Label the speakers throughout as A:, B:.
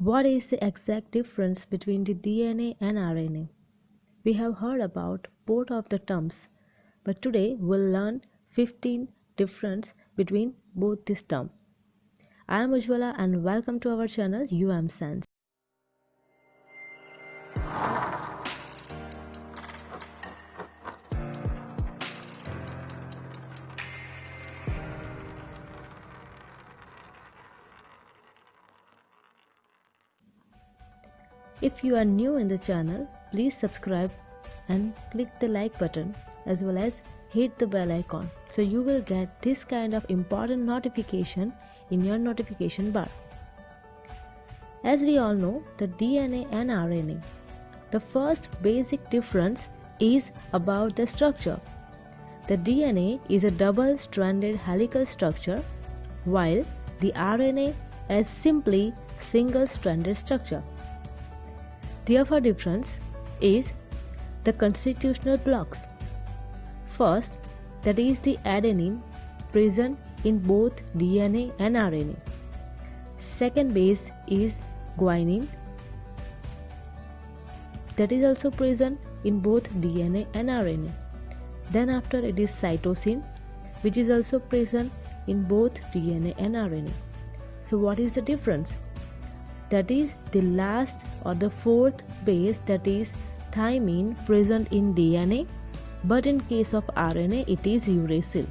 A: What is the exact difference between the DNA and RNA? We have heard about both of the terms, but today we'll learn 15 difference between both these terms. I am Ujwala and welcome to our channel UM Science. If you are new in the channel, please subscribe and click the like button as well as hit the bell icon so you will get this kind of important notification in your notification bar. As we all know, the DNA and RNA. The first basic difference is about the structure. The DNA is a double-stranded helical structure while the RNA is simply single-stranded structure. The other difference is the constitutional blocks. First, that is the adenine present in both DNA and RNA. Second base is guanine that is also present in both DNA and RNA. Then after it is cytosine, which is also present in both DNA and RNA. So what is the difference? That is the last or the fourth base, that is thymine, present in DNA, but in case of RNA it is uracil.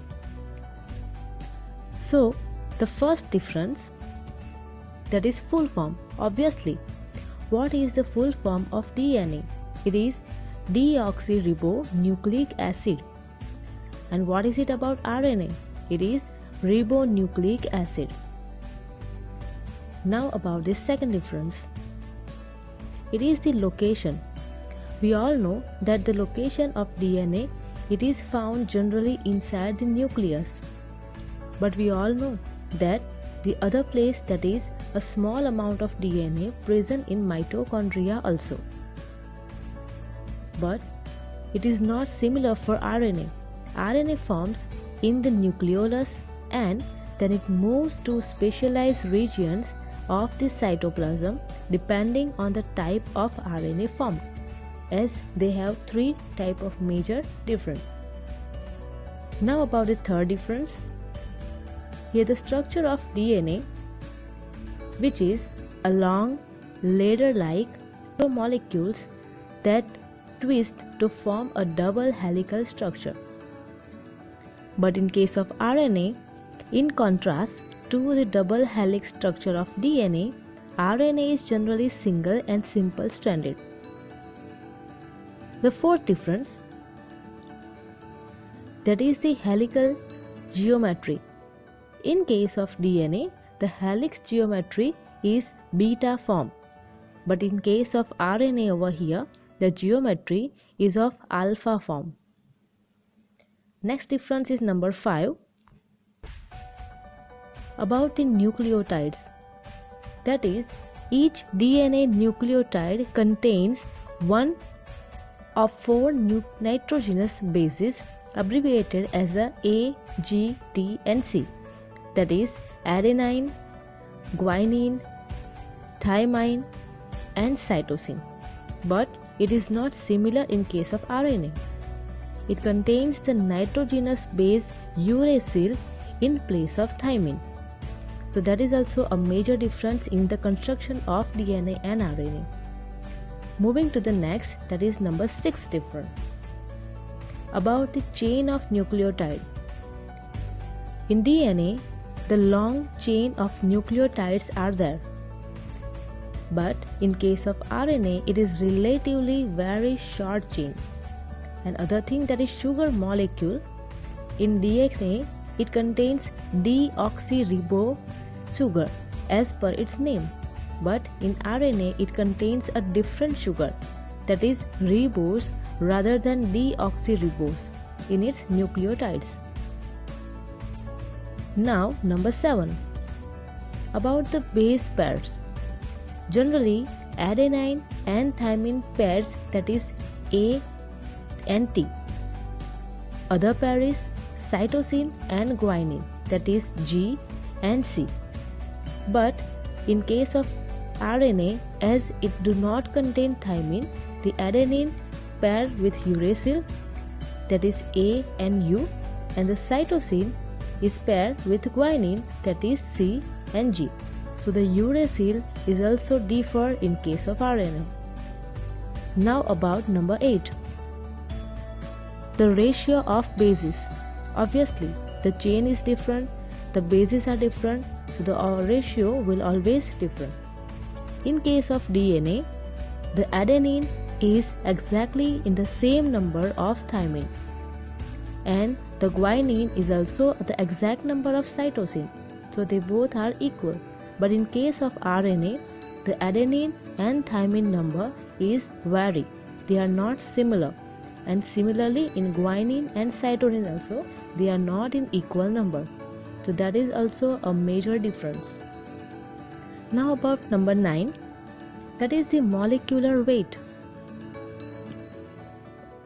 A: So the first difference, that is full form. Obviously, what is the full form of DNA? It is deoxyribonucleic acid. And what is it about RNA? It is ribonucleic acid. Now about the second difference. It is the location. We all know that the location of DNA, it is found generally inside the nucleus. But we all know that the other place, that is a small amount of DNA present in mitochondria also. But it is not similar for RNA. RNA forms in the nucleolus and then it moves to specialized regions of the cytoplasm depending on the type of RNA formed, as they have three types of major difference. Now about the third difference. Here the structure of DNA, which is a long ladder-like molecules that twist to form a double helical structure. But in case of RNA, in contrast to the double helix structure of DNA, RNA is generally single and simple stranded. The fourth difference, that is the helical geometry. In case of DNA, the helix geometry is beta form, but in case of RNA over here, the geometry is of alpha form. Next difference is number 5. About the nucleotides. That is, each DNA nucleotide contains one of 4 nitrogenous bases abbreviated as A, G, T and C. That is adenine, guanine, thymine and cytosine. But it is not similar in case of RNA. It contains the nitrogenous base uracil in place of thymine. So that is also a major difference in the construction of DNA and RNA. Moving to the next, that is number 6 difference. About the chain of nucleotide. In DNA, the long chain of nucleotides are there. But in case of RNA, it is relatively very short chain. And other thing, that is sugar molecule. In DNA, it contains deoxyribo sugar as per its name, but in RNA it contains a different sugar, that is ribose rather than deoxyribose in its nucleotides. Now number 7. About the base pairs. Generally adenine and thymine pairs, that is A and T. Other pair is cytosine and guanine, that is G and C. But in case of RNA, as it do not contain thymine, the adenine pair with uracil, that is A and U, and the cytosine is paired with guanine, that is C and G. So the uracil is also differ in case of RNA. Now about number 8. The ratio of bases. Obviously, the chain is different, the bases are different, so the ratio will always different. In case of DNA, the adenine is exactly in the same number of thymine, and the guanine is also the exact number of cytosine, so they both are equal. But in case of RNA, the adenine and thymine number is vary, they are not similar, and similarly in guanine and cytosine also they are not in equal number, so that is also a major difference. Now about number 9, that is the molecular weight.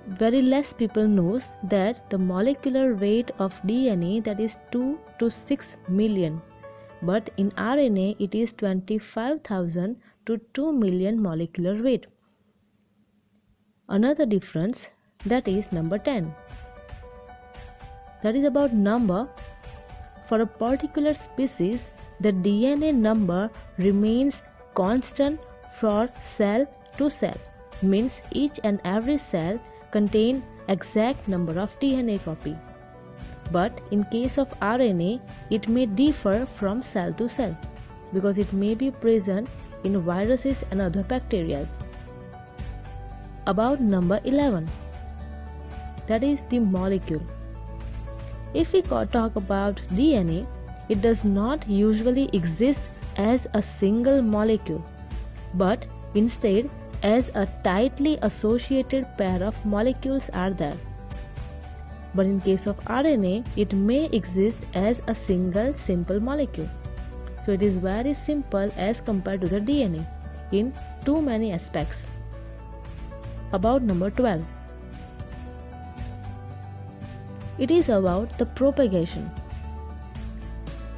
A: Very less people knows that the molecular weight of DNA, that is 2 to 6 million, but in RNA it is 25,000 to 2 million molecular weight. Another difference, that is number 10. That is about number. For a particular species, the DNA number remains constant for cell to cell, means each and every cell contain exact number of DNA copy. But in case of RNA, it may differ from cell to cell because it may be present in viruses and other bacteria. About number 11, that is the molecule. If we talk about DNA, it does not usually exist as a single molecule, but instead as a tightly associated pair of molecules are there. But in case of RNA, it may exist as a single simple molecule. So it is very simple as compared to the DNA in too many aspects. About number 12. It is about the propagation.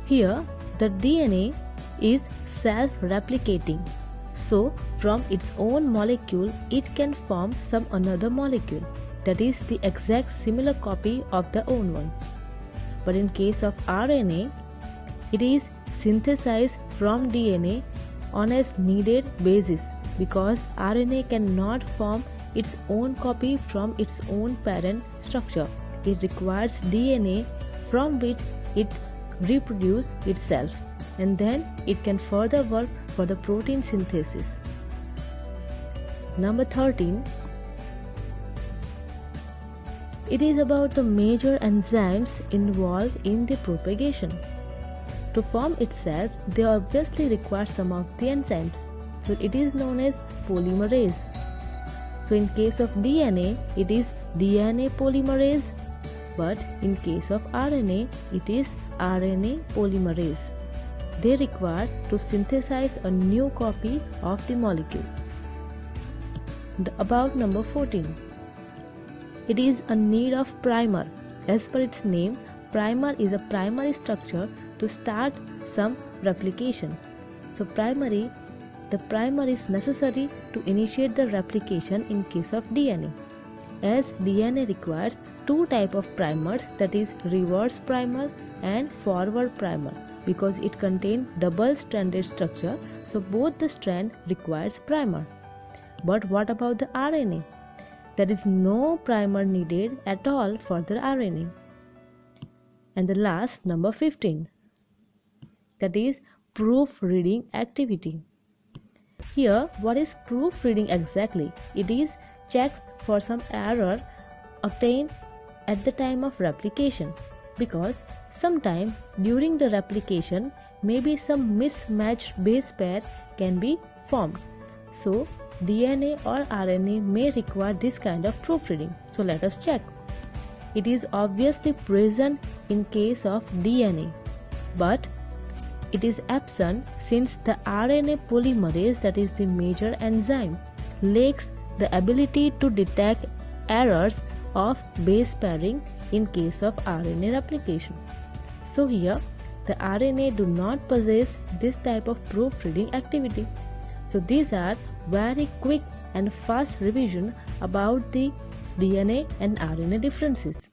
A: Here, the DNA is self-replicating. So, from its own molecule, it can form some another molecule, that is the exact similar copy of the own one. But in case of RNA, it is synthesized from DNA on as needed basis because RNA cannot form its own copy from its own parent structure. It requires DNA from which it reproduces itself, and then it can further work for the protein synthesis. Number 13. It is about the major enzymes involved in the propagation. To form itself, they obviously require some of the enzymes. So it is known as polymerase. So in case of DNA, it is DNA polymerase, but in case of RNA, it is RNA polymerase. They require to synthesize a new copy of the molecule. About number 14. It is a need of primer. As per its name, primer is a primary structure to start some replication. So the primer is necessary to initiate the replication in case of DNA. As DNA requires two types of primers, that is reverse primer and forward primer, because it contains double-stranded structure, so both the strand requires primer. But what about the RNA? There is no primer needed at all for the RNA. And the last, number 15, that is proofreading activity. Here, what is proofreading exactly? It is checks for some error obtained at the time of replication, because sometime during the replication maybe some mismatched base pair can be formed. So DNA or RNA may require this kind of proofreading. So let us check. It is obviously present in case of DNA, but it is absent since the RNA polymerase, that is the major enzyme, lacks the ability to detect errors of base pairing in case of RNA replication. So here the RNA do not possess this type of proofreading activity. So these are very quick and fast revision about the DNA and RNA differences.